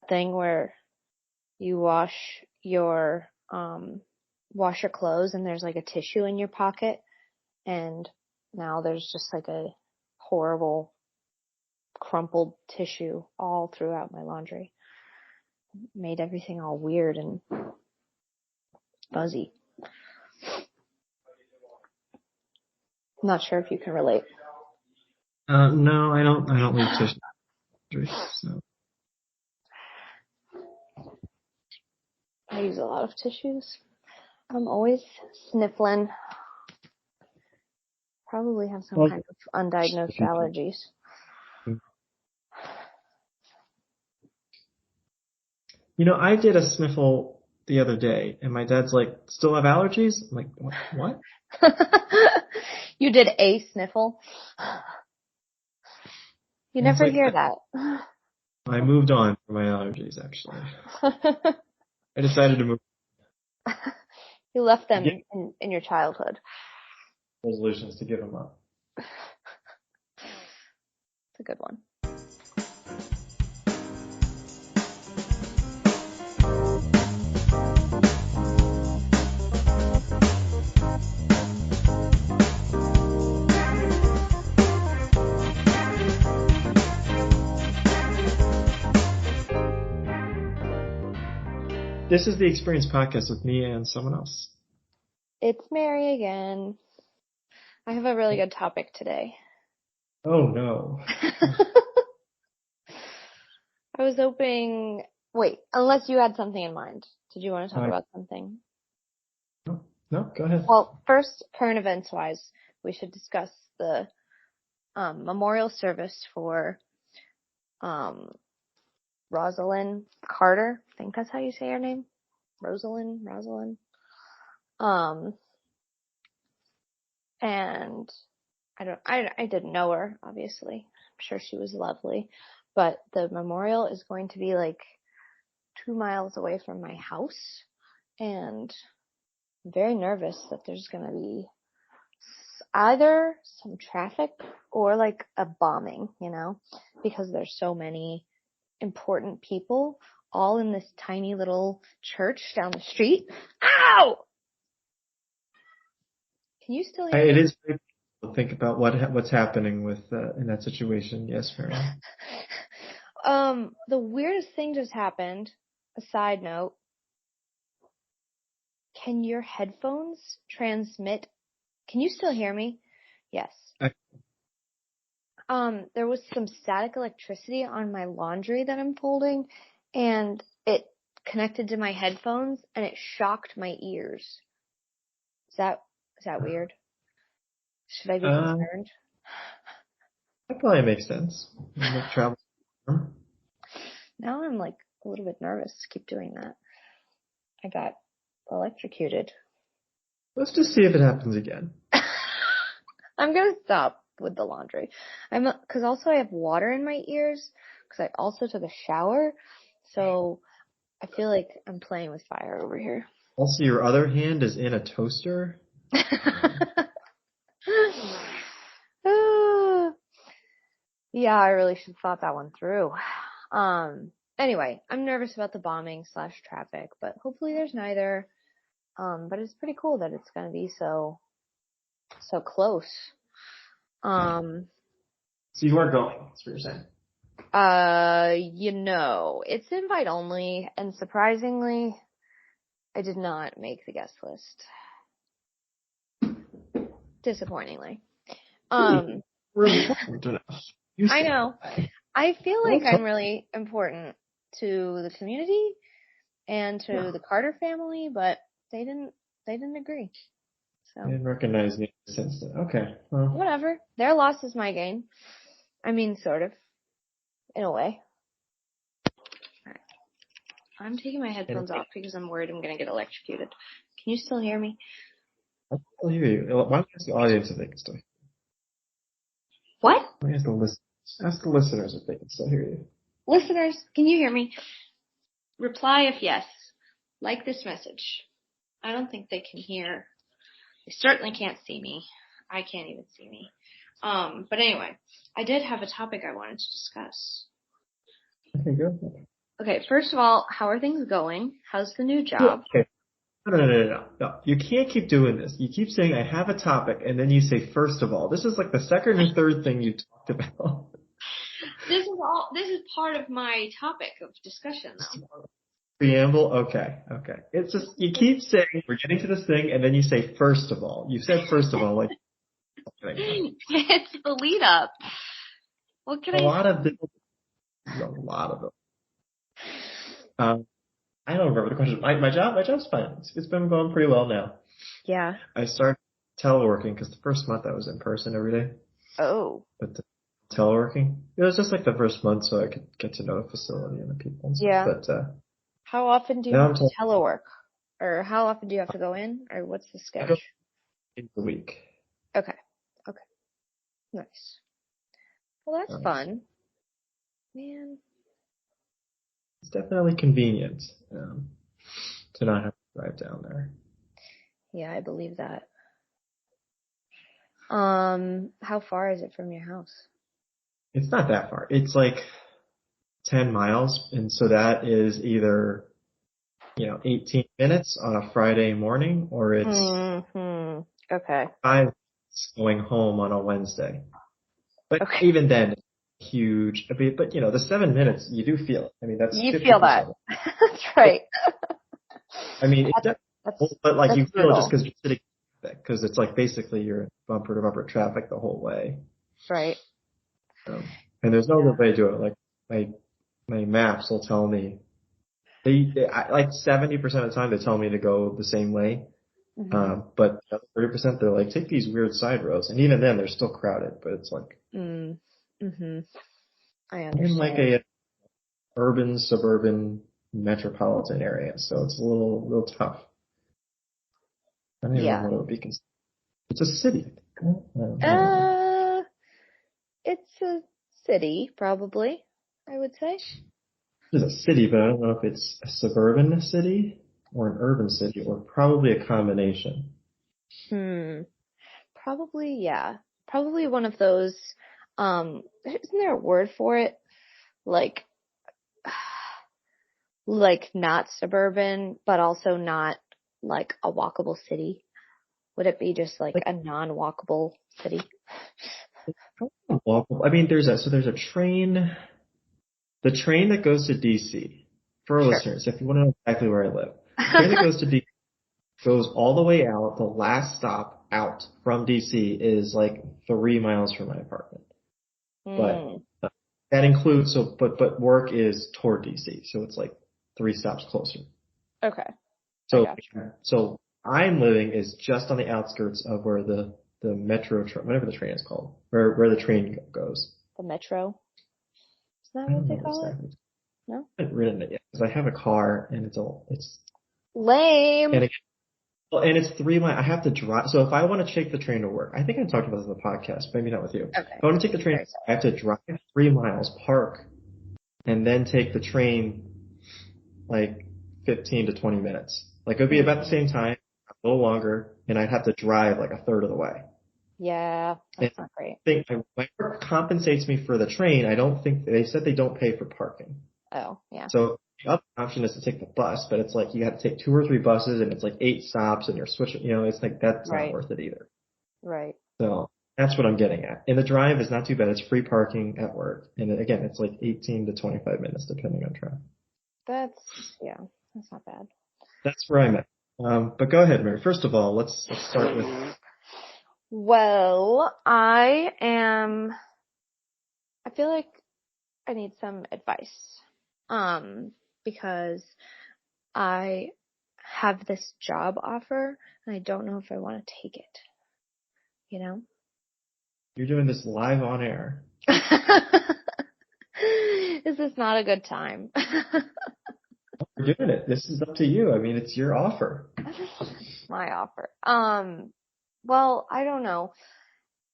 thing where you wash your clothes and there's like a tissue in your pocket, and now there's just like a horrible crumpled tissue all throughout my laundry. Made everything all weird and fuzzy. I'm not sure if you can relate. No, I don't leave tissue. So. I use a lot of tissues. I'm always sniffling. Probably have some kind of undiagnosed allergies. I did a sniffle the other day, and my dad's like, "Still have allergies?" I'm like, "What?" You did a sniffle? You never hear that. I moved on from my allergies, actually. I decided to move. You left them in your childhood. Resolutions to give them up. It's a good one. This is the Experience Podcast with me and someone else. It's Mary again. I have a really good topic today. Oh, no. I was hoping... Wait, unless you had something in mind. Did you want to talk about something? No, go ahead. Well, first, current events-wise, we should discuss the memorial service for Rosalynn Carter. I think that's how you say her name. Rosalind. And I didn't know her, obviously. I'm sure she was lovely. But the memorial is going to be like 2 miles away from my house. And I'm very nervous that there's going to be either some traffic or like a bombing, because there's so many important people all in this tiny little church down the street. Ow! Can you still hear me? It is very to think about what's happening with in that situation. Yes, Mary. The weirdest thing just happened. A side note. Can your headphones transmit? Can you still hear me? Yes. There was some static electricity on my laundry that I'm folding, and it connected to my headphones, and it shocked my ears. Is that weird? Should I be concerned? That probably makes sense. Travel. Now I'm like a little bit nervous to keep doing that. I got electrocuted. Let's just see if it happens again. I'm gonna stop with the laundry. Cause also I have water in my ears, cause I also took a shower, so I feel like I'm playing with fire over here. Also, your other hand is in a toaster. Yeah, I really should have thought that one through. Anyway, I'm nervous about the bombing / traffic, but hopefully there's neither. But it's pretty cool that it's gonna be so close. So you are going, that's what you're saying. It's invite only, and surprisingly, I did not make the guest list. Disappointingly. We're important enough. I know. I feel like I'm really important to the community and to the Carter family, but they didn't agree. So they didn't recognize me since then. Okay. Well. Whatever. Their loss is my gain. I mean, sort of. In a way. Alright. I'm taking my headphones off because I'm worried I'm going to get electrocuted. Can you still hear me? I can still hear you. Why don't you ask the audience if they can still hear you? What? Ask the listeners if they can still hear you. Listeners, can you hear me? Reply if yes. Like this message. I don't think they can hear. They certainly can't see me. I can't even see me. But anyway, I did have a topic I wanted to discuss. Okay, go. Okay, first of all, how are things going? How's the new job? Okay. No. You can't keep doing this. You keep saying I have a topic, and then you say first of all. This is like the second or third thing you talked about. This is part of my topic of discussion though. Preamble. Okay. It's just you keep saying we're getting to this thing, and then you say first of all. You said first of all like It's the lead up. What can a I lot of say? this, a lot of them. I don't remember the question. My job's fine. It's been going pretty well now. Yeah. I started teleworking because the first month I was in person every day, Oh. but teleworking, it was just like the first month so I could get to know the facility and the people and stuff. Yeah. But How often do you now have I'm to telework? Or how often do you have to go in? Or what's the I go schedule? in a week. Okay. Okay. Nice. Well, that's Um, fun. Man. it's definitely convenient to not have to drive down there. Yeah, I believe that. How far is it from your house? It's not that far. It's like 10 miles, and so that is either 18 minutes on a Friday morning, or it's Mm-hmm. Okay. 5 minutes going home on a Wednesday. But Okay. even then, huge. I mean, but the 7 minutes, you do feel it. I mean, that's You feel 50%. that. That's right. I mean, but like That's you feel it just brutal. because you're sitting there, because it's like basically you're in bumper to bumper traffic the whole way. Right. And there's no Yeah. other way to do it. Like my maps will tell me like 70% of the time they tell me to go the same way. Mm-hmm. But the other 30% they're like, take these weird side roads. And even then they're still crowded, but it's like Mm-hmm. I in like understand. a urban, suburban, metropolitan area. So it's a little tough. I don't even know Yeah. what it would be considered. It's a city. I don't know. Uh, it's a city, probably, I would say. It's a city, but I don't know if it's a suburban city or an urban city or probably a combination. Probably, yeah. Probably one of those, isn't there a word for it? Like, like not suburban, but also not like a walkable city. Would it be just like Like, a non-walkable city? I mean, there's a train, the train that goes to DC, for our Sure. listeners, if you want to know exactly where I live. The train that goes to DC goes all the way out. The last stop out from DC is like 3 miles from my apartment. But Hmm. that includes, but work is toward DC, so it's like 3 stops closer. Okay. I So, got so I'm living is just on the outskirts of where the metro, whatever the train is called, where the train goes. the metro. Isn't that I what don't they know call it? exactly. No? I haven't ridden it yet because I have a car and Lame. and it, well, and it's 3 miles. I have to drive. So if I want to take the train to work, I think I talked about this in the podcast, maybe not with you. If Okay. I want to take the train, Very I have to drive 3 miles, park, and then take the train like 15 to 20 minutes. Like it would be about the sorry. same time, a little longer, and I'd have to drive like a third of the way. Yeah, And that's not great. I think my work compensates me for the train. I don't think they said they don't pay for parking. Oh, yeah. So the other option is to take the bus, but it's like you have to take 2 or 3 buses and it's like 8 stops and you're switching, it's like that's not Right. worth it either. Right. So that's what I'm getting at. And the drive is not too bad. It's free parking at work. And again, it's like 18 to 25 minutes depending on traffic. Yeah, that's not bad. That's where I'm at. But go ahead, Mary. First of all, let's start with Well, I feel like I need some advice. Because I have this job offer and I don't know if I want to take it, you know? you're doing this live on air. Is this not a good time? You're doing it. This is up to you. I mean, it's your offer. My offer. Well, I don't know.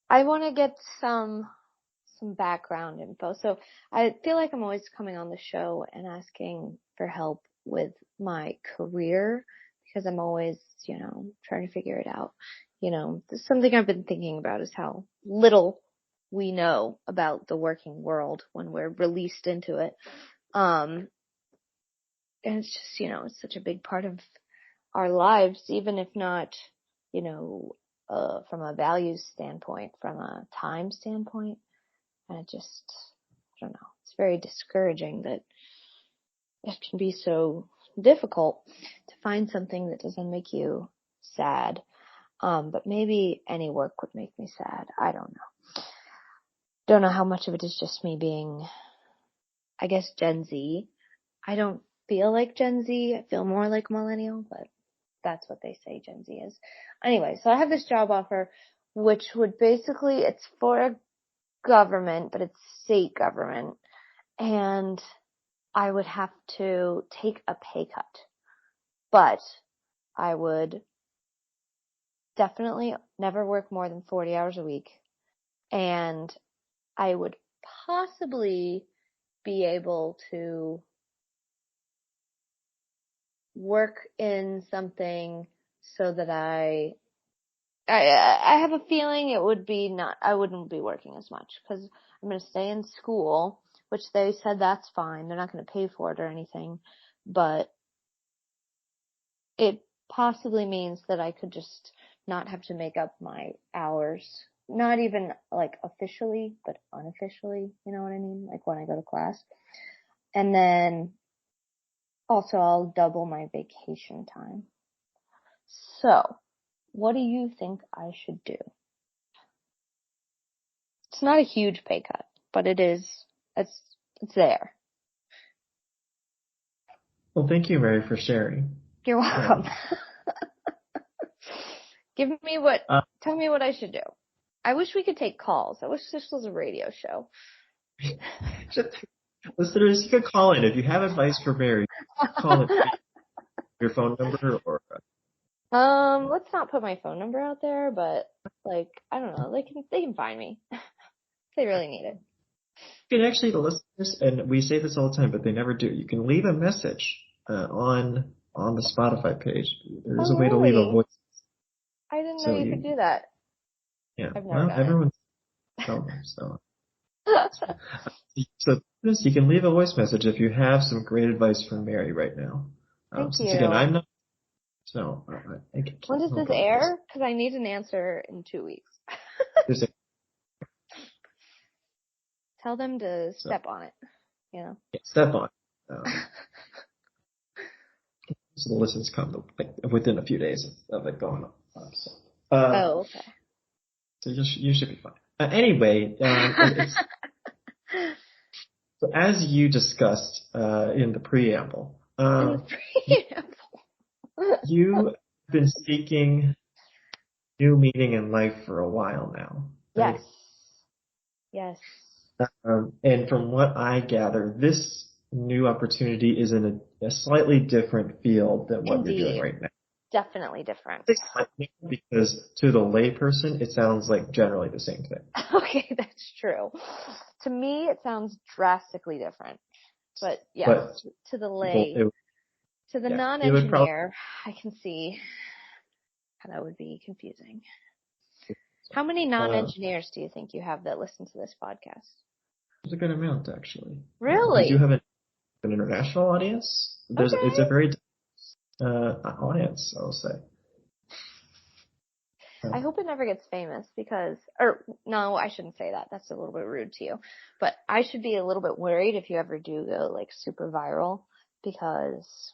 I want to get some background info. So I feel like I'm always coming on the show and asking for help with my career because I'm always, trying to figure it out. Something I've been thinking about is how little we know about the working world when we're released into it. and it's just, it's such a big part of our lives, even if not, from a values standpoint, from a time standpoint. And it just, I don't know, it's very discouraging that it can be so difficult to find something that doesn't make you sad. But maybe any work would make me sad. I don't know. Don't know how much of it is just me being, I guess, Gen Z. I don't feel like Gen Z. I feel more like millennial, but that's what they say Gen Z is. Anyway, so I have this job offer, which would basically, it's for a government, but it's state government. And I would have to take a pay cut. But I would definitely never work more than 40 hours a week. And I would possibly be able to work in something so that I have a feeling it would be I wouldn't be working as much because I'm going to stay in school, which they said that's fine. They're not going to pay for it or anything, but it possibly means that I could just not have to make up my hours, not even like officially, but unofficially, you know what I mean? Like when I go to class. And then also I'll double my vacation time. So, what do you think I should do? It's not a huge pay cut, but it's there. Well, thank you, Mary, for sharing. You're welcome. Tell me what I should do. I wish we could take calls. I wish this was a radio show. Listeners, you can call in if you have advice for Mary. Call in your phone number or. Let's not put my phone number out there, but I don't know, they can find me. If they really need it. You can actually, the listeners, and we say this all the time, but they never do. You can leave a message on the Spotify page. There is a way to leave a voice. I didn't know you could do that. Yeah, well, everyone's telling them, so. So you can leave a voice message if you have some great advice for Mary right now. Thank you. Again, I'm not. So when does this air? Because I need an answer in 2 weeks. Tell them to step on it. Yeah, step on it. So the listens come within a few days of it going up. So. Okay. So you should be fine. Anyway, so as you discussed in the preamble, you've been seeking new meaning in life for a while now. Right? Yes. And from what I gather, this new opportunity is in a slightly different field than what you're doing right now. Definitely different. Because to the layperson, it sounds like generally the same thing. Okay, that's true. To me, it sounds drastically different. But yes, to the non-engineer, I can see how that would be confusing. How many non-engineers do you think you have that listen to this podcast? There's a good amount, actually. Really? We do have an international audience. It's a very audience, I'll say. I hope it never gets famous no, I shouldn't say that. That's a little bit rude to you. But I should be a little bit worried if you ever do go super viral because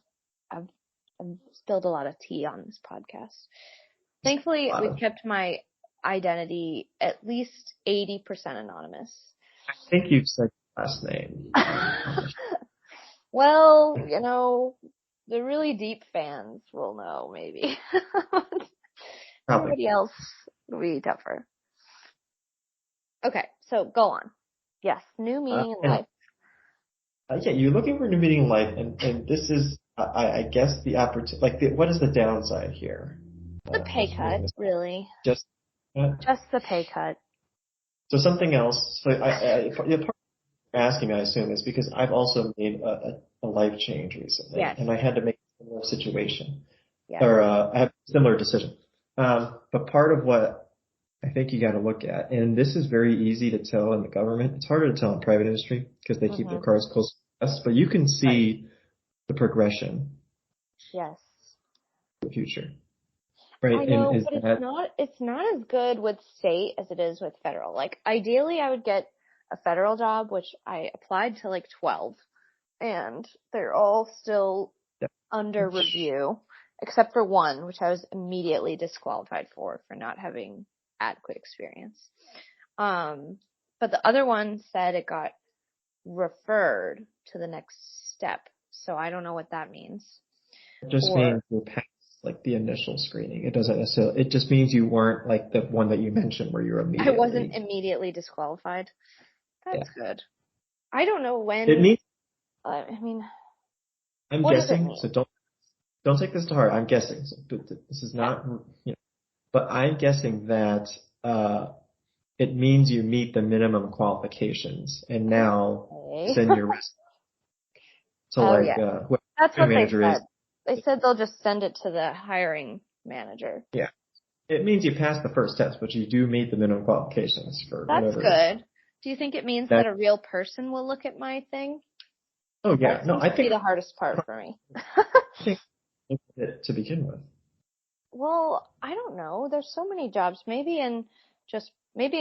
I've spilled a lot of tea on this podcast. Thankfully, we've kept my identity at least 80% anonymous. I think you've said your last name. Well, the really deep fans will know, maybe. Everybody else will be tougher. Okay, so go on. Yes, new meaning in life. Yeah, you're looking for new meaning in life, and this is, I guess, the opportunity. What is the downside here? The pay cut, really. Just the pay cut. So something else. So part of asking, I assume, is because I've also made a life change recently, and I had to make a similar situation, or I had a similar decision. But part of what I think you got to look at, and this is very easy to tell in the government. It's harder to tell in private industry because they keep their cards close to us. But you can see the progression. Yes. For the future. Right. I know, but it's not as good with state as it is with federal. Like, ideally I would get a federal job, which I applied to like 12, and they're all still under review, except for one, which I was immediately disqualified for not having adequate experience. But the other one said it got referred to the next step. So I don't know what that means. It just means you're past like the initial screening. It doesn't necessarily, it just means you weren't like the one that you mentioned where you're immediately. I wasn't immediately disqualified. That's good. I don't know when. It means. I mean. I'm guessing, so don't take this to heart. I'm guessing. So this is not, but I'm guessing that, it means you meet the minimum qualifications, and now send your resume. So that's what they said. They said they'll just send it to the hiring manager. Yeah. It means you passed the first test, but you do meet the minimum qualifications for whatever. That's good. Do you think it means that a real person will look at my thing? Oh yeah. No, I think the hardest part for me. To begin with. Well, I don't know. There's so many jobs. Maybe in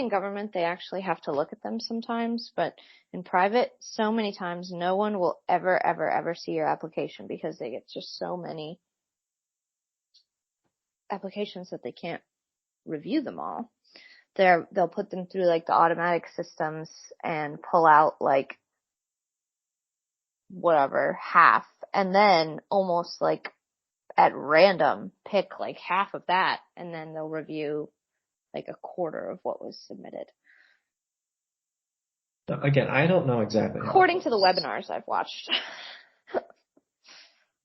government they actually have to look at them sometimes, but in private, so many times no one will ever see your application because they get just so many applications that they can't review them all. They'll put them through like the automatic systems and pull out like whatever, half, and then almost like at random pick like half of that, and then they'll review like a quarter of what was submitted. Again, I don't know exactly. According to the webinars I've watched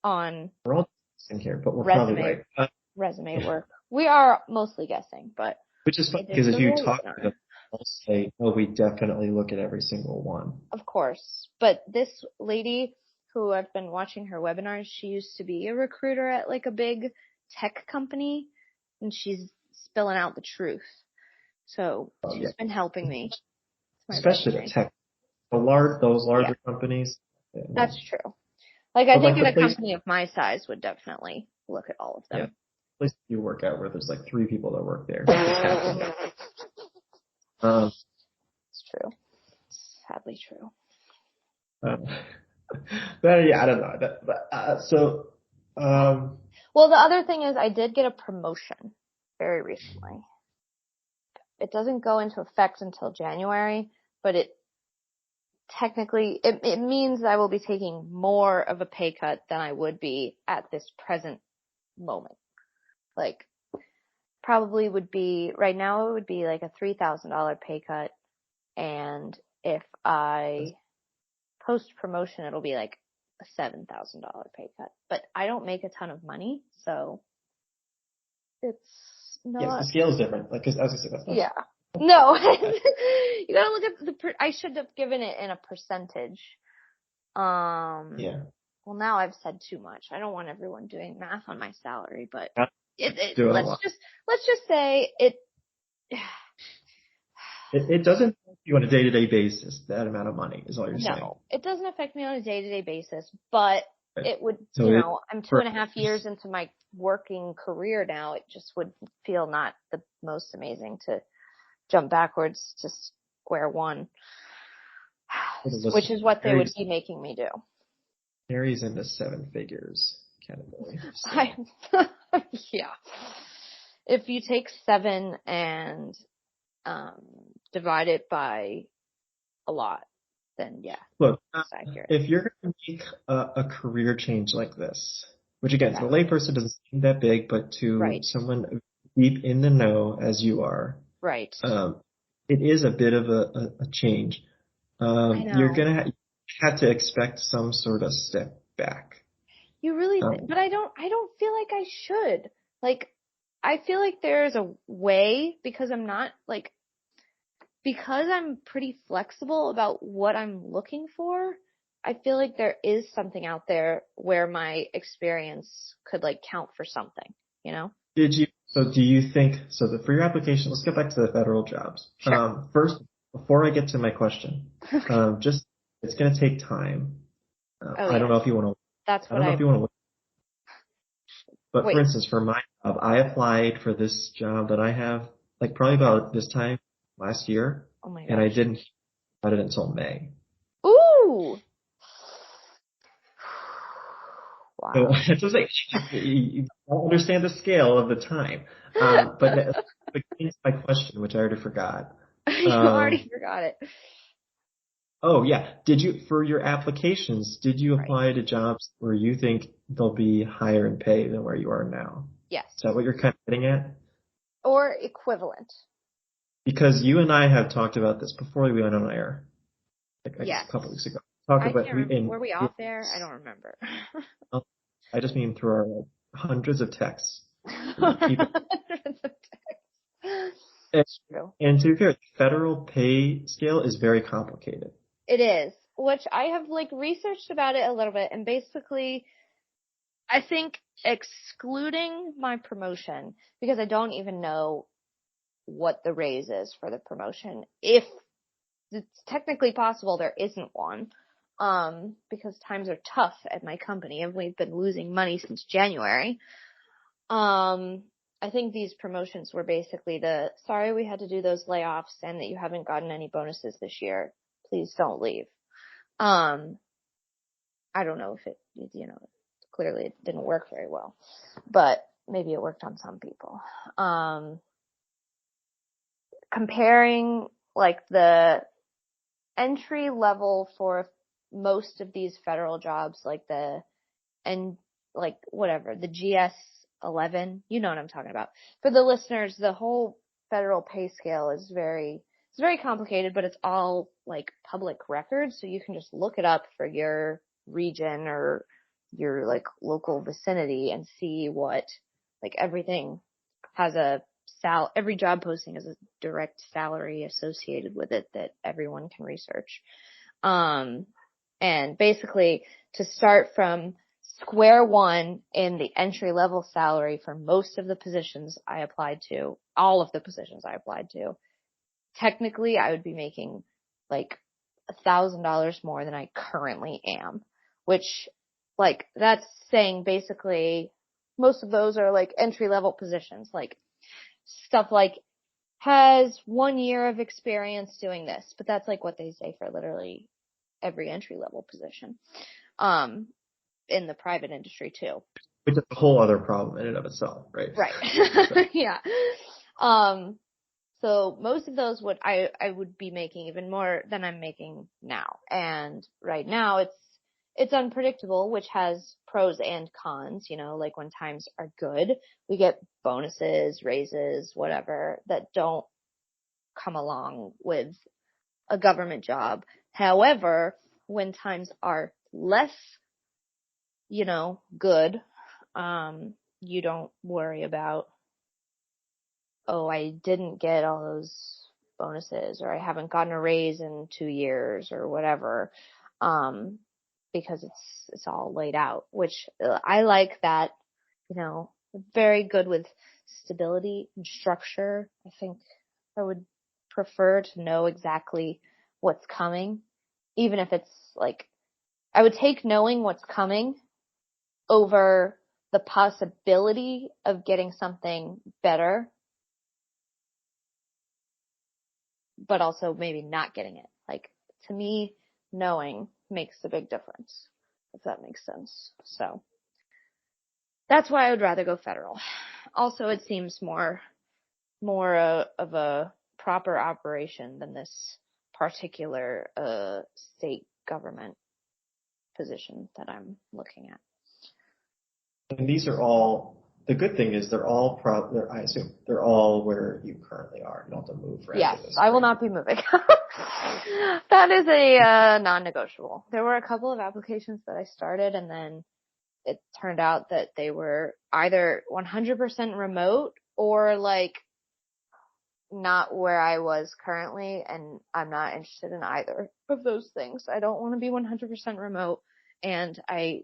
on we're all guessing here, but we're probably right. Resume work. We are mostly guessing, but which is funny because if you talk to them, they'll say, "Oh, we definitely look at every single one." Of course, but this lady who I've been watching her webinars, she used to be a recruiter at like a big tech company, and she's spilling out the truth. So she's been helping me. Especially the tech. Those larger companies. Yeah. That's true. Like, I think a company of my size would definitely look at all of them. Yeah. The place you work at where there's like 3 people that work there. It's true. It's sadly true. But yeah, I don't know. Well, the other thing is I did get a promotion very recently. It doesn't go into effect until January, but it means I will be taking more of a pay cut than I would be at this present moment. Like, probably would be, right now it would be like a $3,000 pay cut, and if I post promotion, it'll be like a $7,000 pay cut. But I don't make a ton of money, so it's not. Yes, the scale is different. Like, cause as I said, that's not. Yeah. No. You gotta look at I should have given it in a percentage. Yeah. Well, now I've said too much. I don't want everyone doing math on my salary, but let's just say it. It doesn't affect you on a day-to-day basis, that amount of money, is all you're saying. No, it doesn't affect me on a day-to-day basis, but it would, I'm 2.5 years into my working career now. It just would feel not the most amazing to jump backwards to square one, which is what they would be making me do. Carries into 7 figures category. Yeah. If you take 7 and divide it by a lot, then yeah. Look, if you're going to make a career change like this, which again, to a layperson doesn't seem that big, but to someone deep in the know as you are, right? It is a bit of a change. You're going to have to expect some sort of step back. You really, but I don't feel like I should. Like, I feel like there's a way because I'm pretty flexible about what I'm looking for. I feel like there is something out there where my experience could like count for something, you know? Do you think, for your application, let's get back to the federal jobs. Sure. First, before I get to my question, it's going to take time. I don't know if you want to That's what I don't know if you want to. But for instance, for my job, I applied for this job that I have, like probably about this time last year. Oh my gosh. And I didn't get it until May. Ooh! Wow. So it's just like, you don't understand the scale of the time. But getting to my question, which I already forgot. You already forgot it. Oh yeah. For your applications, did you apply to jobs where you think they'll be higher in pay than where you are now? Yes. Is that what you're kind of getting at? Or equivalent. Because you and I have talked about this before we went on air. Like a couple weeks ago. Were we off there? I don't remember. I just mean through our hundreds of texts. Hundreds of texts. It's true. And to be fair, the federal pay scale is very complicated. It is, which I have researched about it a little bit, and basically, I think excluding my promotion, because I don't even know what the raise is for the promotion. If it's technically possible, there isn't one, because times are tough at my company, and we've been losing money since January. I think these promotions were basically sorry we had to do those layoffs and that you haven't gotten any bonuses this year. Please don't leave. I don't know if it, clearly it didn't work very well, but maybe it worked on some people. Comparing the entry level for most of these federal jobs, the GS11, you know what I'm talking about. For the listeners, the whole federal pay scale is very complicated, but it's all public record, so you can just look it up for your region or your local vicinity and see what everything has every job posting has a direct salary associated with it that everyone can research. And basically, to start from square one in the entry level salary for most of the positions I applied to, all of the positions I applied to, technically I would be making $1,000 more than I currently am, which that's saying basically most of those are entry level positions, stuff has 1 year of experience doing this, but that's what they say for literally every entry level position. In the private industry too. Which is a whole other problem in and of itself, right? Right. Yeah. So most of those I would be making even more than I'm making now. And right now it's unpredictable, which has pros and cons, when times are good, we get bonuses, raises, whatever, that don't come along with a government job. However, when times are less good, you don't worry about, I didn't get all those bonuses, or I haven't gotten a raise in 2 years or whatever, because it's all laid out, which I like that, very good with stability and structure. I think I would prefer to know exactly what's coming, even if it's I would take knowing what's coming over the possibility of getting something better, but also maybe not getting it. To me, knowing makes a big difference, if that makes sense. So that's why I would rather go federal. Also, it seems more of a proper operation than this particular state government position that I'm looking at. And these are all, the good thing is they're all I assume they're all where you currently are. You don't have to move for Yes, I will not be moving. That is a non-negotiable. There were a couple of applications that I started, and then it turned out that they were either 100% remote or not where I was currently, and I'm not interested in either of those things. I don't want to be 100% remote, and I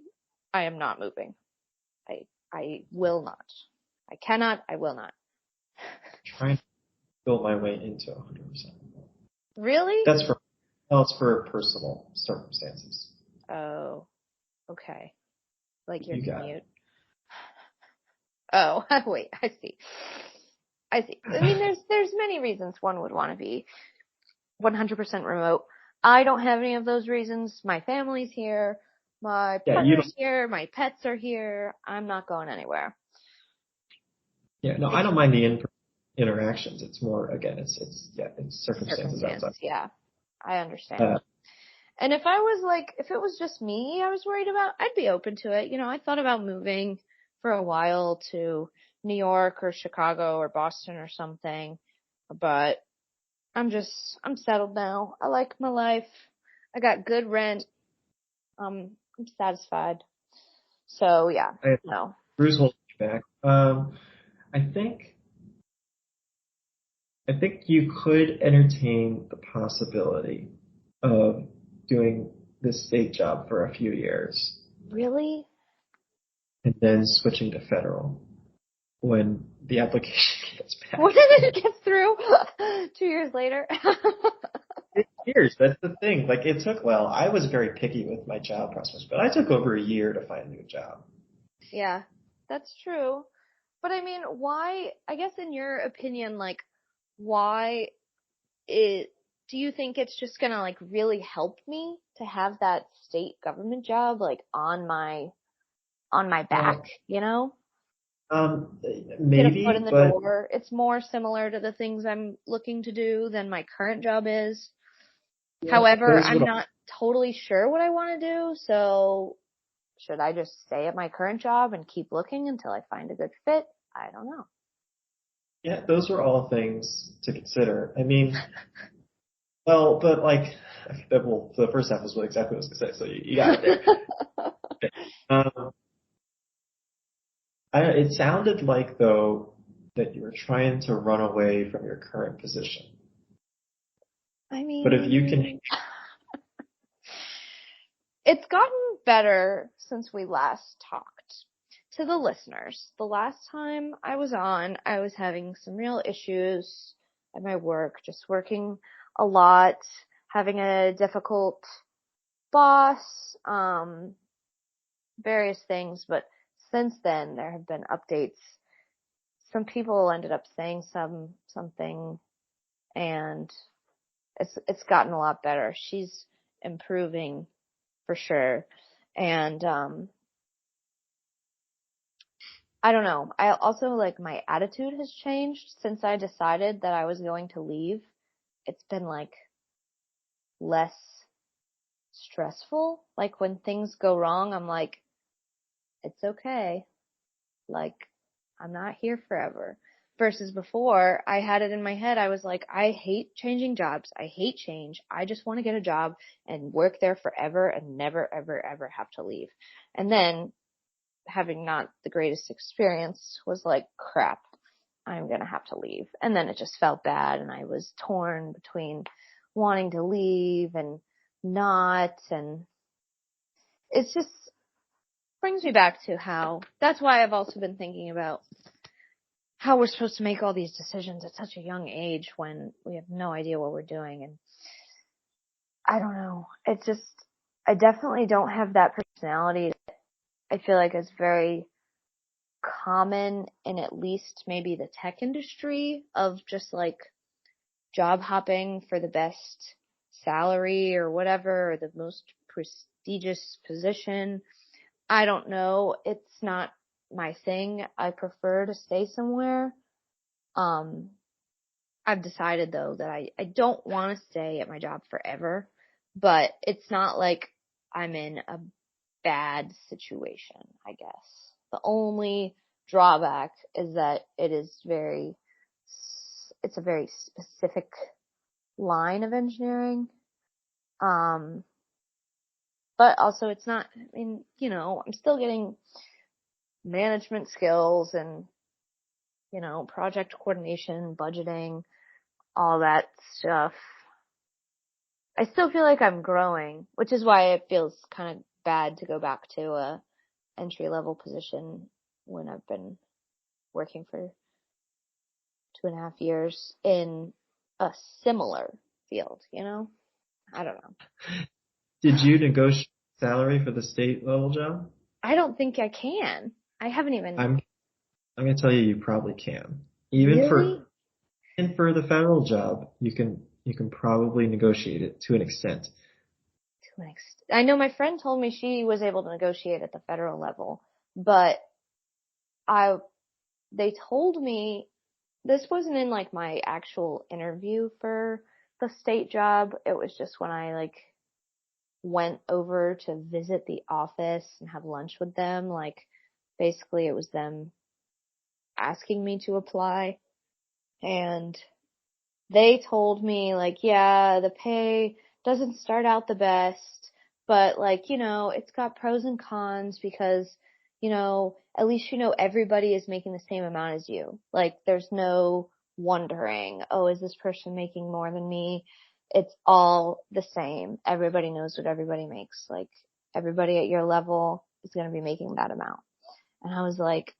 am not moving. I will not. I cannot. I will not. Trying to build my way into 100%. Really? It's for personal circumstances. Oh, okay. Like your You commute. Oh, wait, I see. I mean, there's many reasons one would want to be 100% remote. I don't have any of those reasons. My family's here. My partner's here. My pets are here. I'm not going anywhere. Yeah, no, I don't mind the in-person interactions. It's more, again, it's circumstances outside. Yeah, I understand. And if it was just me I was worried about, I'd be open to it. I thought about moving for a while to New York or Chicago or Boston or something, but I'm settled now. I like my life. I got good rent. I'm satisfied. So yeah, no. Bruce holds you back. I think you could entertain the possibility of doing this state job for a few years. Really? And then switching to federal when the application gets back. When it gets through 2 years later. 6 years, that's the thing. Like I was very picky with my job prospects, but I took over a year to find a new job. Yeah, that's true. But I mean, why, I guess in your opinion, like, why do you think it's just gonna like really help me to have that state government job like on my back, Maybe, get a foot in the door. It's more similar to the things I'm looking to do than my current job is. Yeah, however, I'm not totally sure what I want to do, so should I just stay at my current job and keep looking until I find a good fit? I don't know. Yeah, those are all things to consider. I mean, well, but like, the first half was exactly what I was going to say, so you got it there. It sounded like, though, that you were trying to run away from your current position. I mean, but if you can, it's gotten better since we last talked. To the listeners, the last time I was on, I was having some real issues at my work, just working a lot, having a difficult boss, various things, but since then there have been updates. Some people ended up saying something, and it's gotten a lot better. She's improving for sure. And I don't know. I also like my attitude has changed since I decided that I was going to leave. It's been like less stressful. Like when things go wrong, I'm like, it's okay. Like I'm not here forever. Versus before, I had it in my head. I was like, I hate changing jobs. I hate change. I just want to get a job and work there forever and never, ever, ever have to leave. And then having not the greatest experience was like, crap, I'm going to have to leave. And then it just felt bad. And I was torn between wanting to leave and not. And it's just brings me back to that's why I've also been thinking about how we're supposed to make all these decisions at such a young age when we have no idea what we're doing. And I don't know. It's just, I definitely don't have that personality that I feel like is very common in at least maybe the tech industry of just like job hopping for the best salary or whatever, or the most prestigious position. I don't know. It's not my thing. I prefer to stay somewhere. I've decided though that I don't want to stay at my job forever, but it's not like I'm in a bad situation, I guess. The only drawback is that it's a very specific line of engineering. But also it's not, I mean, I'm still getting management skills and, project coordination, budgeting, all that stuff. I still feel like I'm growing, which is why it feels kind of bad to go back to a entry-level position when I've been working for 2.5 years in a similar field, I don't know. Did you negotiate salary for the state level job? I don't think I can. I haven't even. I'm going to tell you probably can. Really? Even for the federal job, you can probably negotiate it to an extent. To an extent. I know my friend told me she was able to negotiate at the federal level, but they told me this wasn't in like my actual interview for the state job. It was just when I like went over to visit the office and have lunch with them. Like basically it was them asking me to apply, and they told me like, yeah, the pay doesn't start out the best, but like, it's got pros and cons because, at least everybody is making the same amount as you. Like there's no wondering, oh, is this person making more than me? It's all the same. Everybody knows what everybody makes. Like everybody at your level is going to be making that amount. And I was like,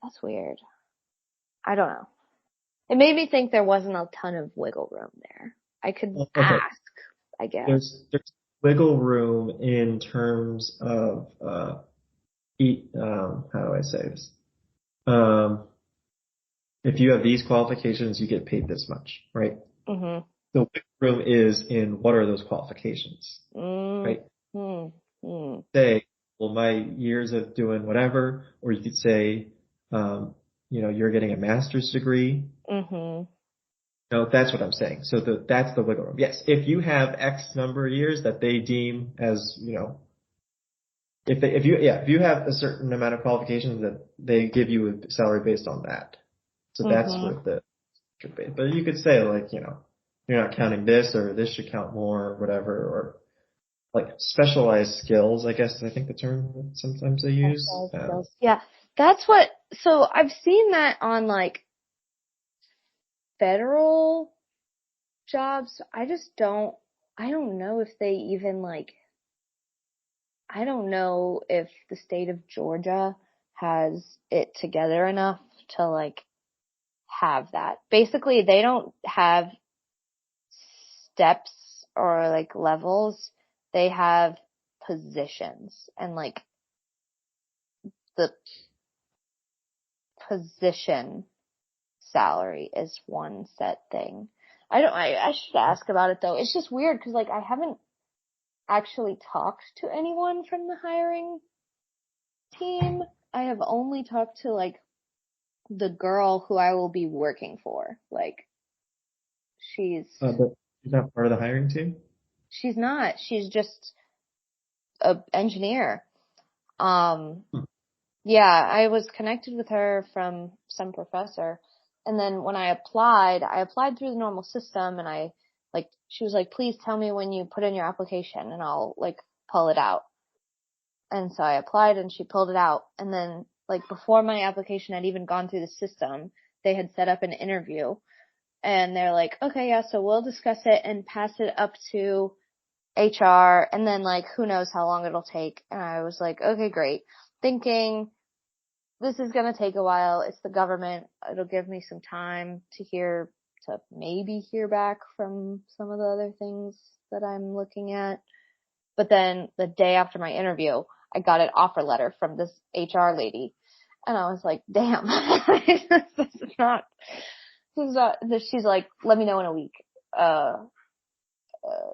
that's weird. I don't know. It made me think there wasn't a ton of wiggle room there. I could ask, I guess. There's wiggle room in terms of how do I say this? If you have these qualifications, you get paid this much, right? Mm-hmm. The wiggle room is in what are those qualifications, right? Mm-hmm. Say, well, my years of doing whatever, or you could say, you're getting a master's degree. Mm-hmm. No, that's what I'm saying. So that's the wiggle room. Yes, if you have X number of years that they deem as, if you have a certain amount of qualifications that they give you a salary based on that. So that's where the should be. But you could say like, you're not counting this or this should count more or whatever, or like specialized skills, I guess I think the term that sometimes they use. Yeah. So I've seen that on like federal jobs. I don't know if they even like, I don't know if the state of Georgia has it together enough to like have that. Basically, they don't have steps or like levels. They have positions, and like the position salary is one set thing. I should ask about it though. It's just weird because like I haven't actually talked to anyone from the hiring team. I have only talked to like the girl who I will be working for. Like But she's not part of the hiring team? She's not. She's just a engineer. Yeah, I was connected with her from some professor. And then when I applied through the normal system, and she was like, please tell me when you put in your application and I'll like pull it out. And so I applied and she pulled it out. And then like before my application had even gone through the system, they had set up an interview, and they're like, okay, yeah, so we'll discuss it and pass it up to HR, and then like who knows how long it'll take. And I was like, okay, great. Thinking this is going to take a while. It's the government. It'll give me some time to maybe hear back from some of the other things that I'm looking at. But then the day after my interview, I got an offer letter from this HR lady, and I was like, damn, she's like, let me know in a week,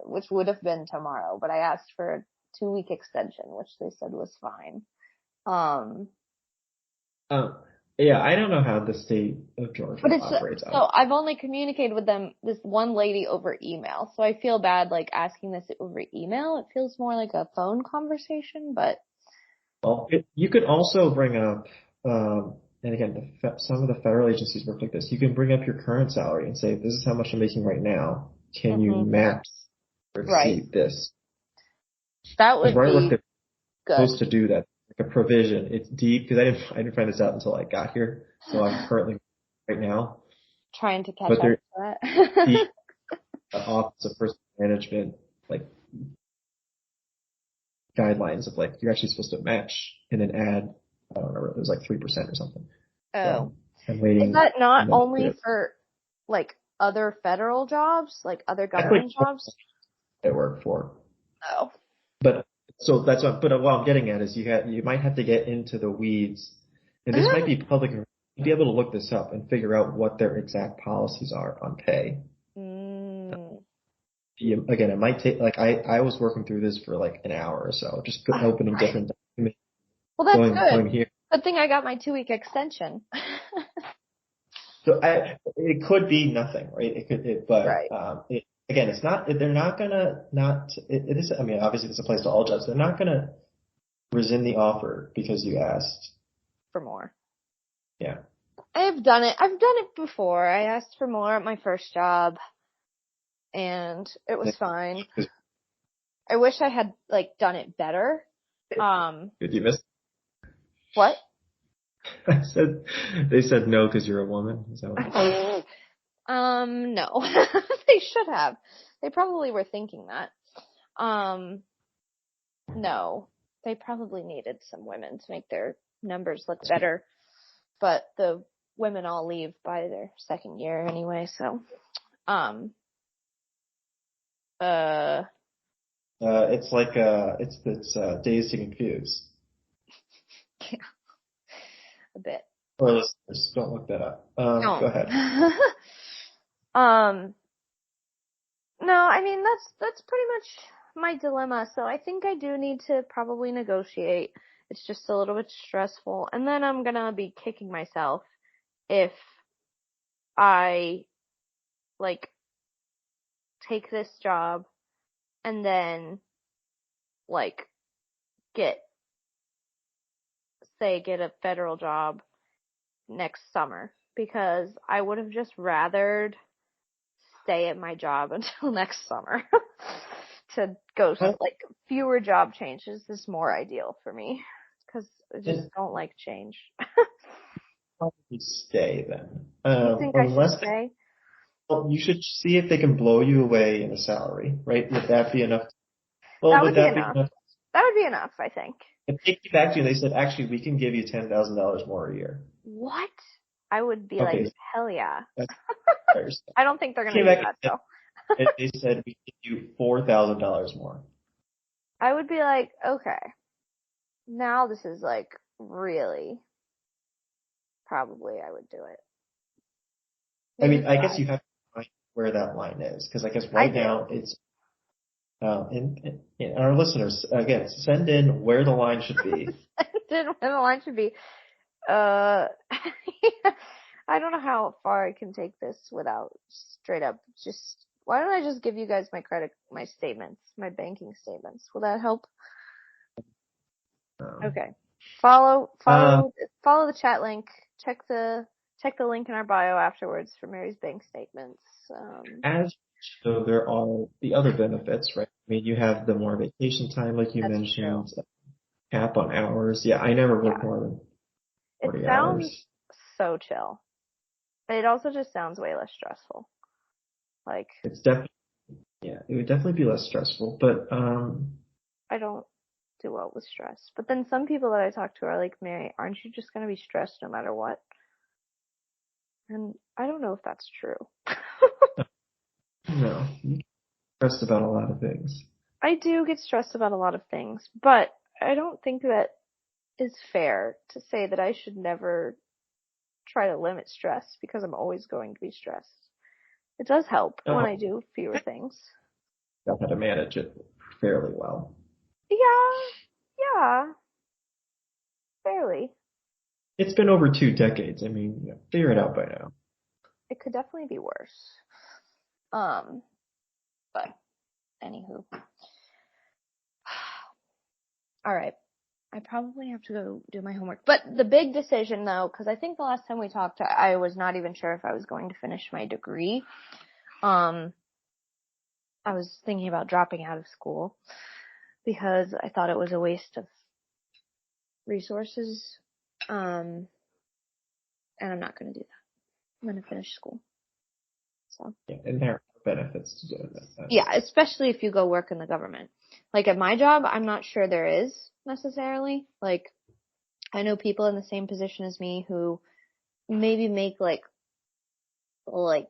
which would have been tomorrow, but I asked for a 2-week extension, which they said was fine. Yeah, I don't know how the state of Georgia operates. So I've only communicated with this one lady over email, so I feel bad like asking this over email. It feels more like a phone conversation, but. Well, you could also bring up, and again, some of the federal agencies work like this. You can bring up your current salary and say, this is how much I'm making right now. Can you match or exceed this? That would be good. Supposed to do that. Like a provision. It's deep because I didn't find this out until I got here. So I'm currently right now trying to catch up to that. The Office of Personnel Management like guidelines of like you're actually supposed to match and then add. I don't remember. It was like 3% or something. Oh, I'm waiting. Is that not only for like other federal jobs, like other government jobs? I work for. Oh. But So that's what, but what I'm getting at is you might have to get into the weeds, and this might be public. You'll be able to look this up and figure out what their exact policies are on pay. Again, it might take, like, I was working through this for like an hour or so, just opening different documents. Well, that's good. Here. Good thing I got my 2-week extension. So it could be nothing, right? Again, it's not, they're not gonna it is, I mean, obviously this applies to all jobs. They're not gonna rescind the offer because you asked for more. Yeah. I've done it before. I asked for more at my first job and it was fine. I wish I had like done it better. Did you miss? What? They said no because you're a woman. Is that what no. They should have. They probably were thinking that. No. They probably needed some women to make their numbers look better. But the women all leave by their second year anyway, so it's like it's Dazed and Confused. Yeah. A bit. Or listeners, don't look that up. No. Go ahead. No, I mean that's pretty much my dilemma. So I think I do need to probably negotiate. It's just a little bit stressful. And then I'm gonna be kicking myself if I like take this job and then like get a federal job next summer, because I would have just rathered stay at my job until next summer. To go like fewer job changes is more ideal for me because I just don't like change. Probably stay then. You think I should stay? Well, you should see if they can blow you away in a salary, right? Would that be enough? Well, that would be enough. That would be enough, I think. If they came back to you and they said, actually, we can give you $10,000 more a year. What? I would be like, hell yeah. I don't think they're going to do that, though. They said, we give you $4,000 more. I would be like, okay, now this is like really, probably I would do it. Maybe I mean, I guess you have to find where that line is, because I guess right now it's, and our listeners, again, send in where the line should be. Send in where the line should be. I don't know how far I can take this without straight up just, why don't I just give you guys my statements, my banking statements? Will that help? Okay. Follow the chat link. Check the link in our bio afterwards for Mary's bank statements. So there are the other benefits, right? I mean, you have the more vacation time, like you mentioned, cap on hours. Yeah, I never work more than 40 hours. It sounds so chill. It also just sounds way less stressful. Like, it's definitely, yeah, it would definitely be less stressful, but I don't do well with stress. But then some people that I talk to are like, Mary, aren't you just going to be stressed no matter what? And I don't know if that's true. No, you get stressed about a lot of things. I do get stressed about a lot of things, but I don't think that is fair to say that I should never try to limit stress because I'm always going to be stressed. It does help when I do fewer things. I've had to manage it fairly well. Yeah, fairly. It's been over 2 decades. I mean, figure it out by now. It could definitely be worse. But anywho. All right. I probably have to go do my homework. But the big decision, though, because I think the last time we talked, I was not even sure if I was going to finish my degree. I was thinking about dropping out of school because I thought it was a waste of resources. And I'm not going to do that. I'm going to finish school. So. Yeah, and there are benefits to doing that. Yeah, especially if you go work in the government. Like at my job, I'm not sure there is necessarily. Like, I know people in the same position as me who maybe make like $3,000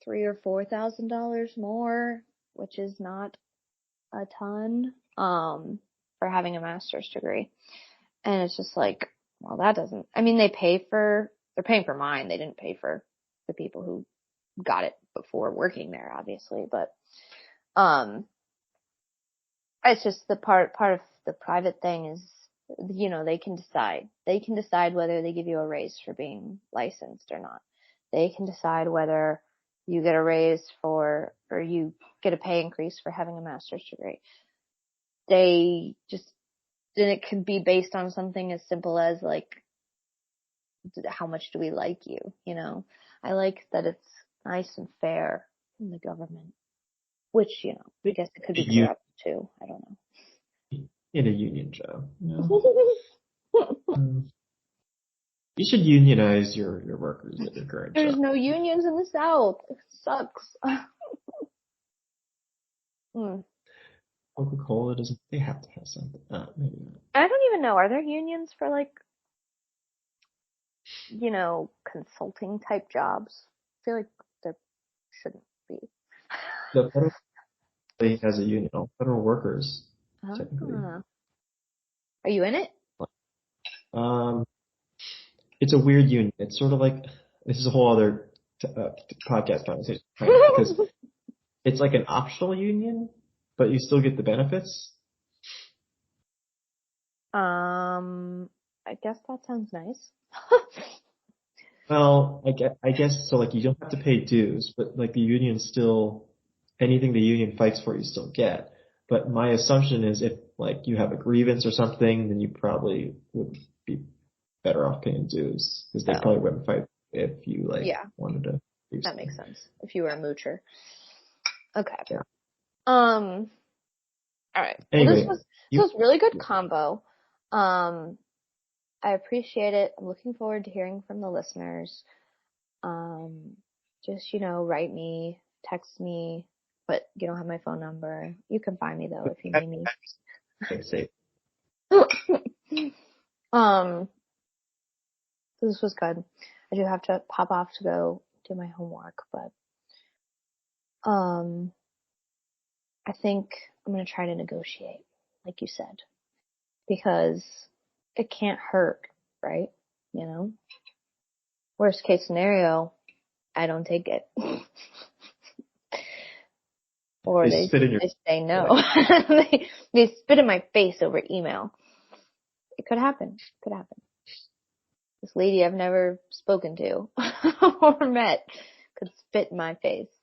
or $4,000 more, which is not a ton. for having a master's degree. And it's just like, well, that doesn't, I mean, they're paying for mine. They didn't pay for the people who got it before working there, obviously, but, it's just the part of the private thing is, you know, they can decide whether they give you a raise for being licensed or not. They can decide whether you get a raise or you get a pay increase for having a master's degree. Then it could be based on something as simple as like, how much do we like you? You know, I like that it's nice and fair in the government, which, you know, I guess it could be corrupt too. I don't know. In a union job. You know? You should unionize your workers at your current There's job. no unions in the South. It sucks. Coca-Cola doesn't, they have to have something. Maybe not. I don't even know. Are there unions for like, you know, consulting type jobs? I feel like there shouldn't be. The federal has a union. All federal workers, technically. Are you in it? It's a weird union. It's sort of like, this is a whole other podcast conversation, because it's like an optional union, but you still get the benefits. I guess that sounds nice. Well, I guess so. Like, you don't have to pay dues, but like the union still, anything the union fights for, you still get. But my assumption is if like you have a grievance or something, then you probably would be better off paying dues, because they probably wouldn't fight if you wanted to. That makes sense. If you were a moocher. Okay. Yeah. All right. Anyway, well, this was really good combo. I appreciate it. I'm looking forward to hearing from the listeners. Just, you know, write me, text me, but you don't have my phone number. You can find me though if you need me. Safe. This was good. I do have to pop off to go do my homework, but I think I'm going to try to negotiate, like you said, because it can't hurt, right? You know, worst case scenario, I don't take it. Or they say no. They spit in my face over email. It could happen. This lady I've never spoken to or met could spit in my face.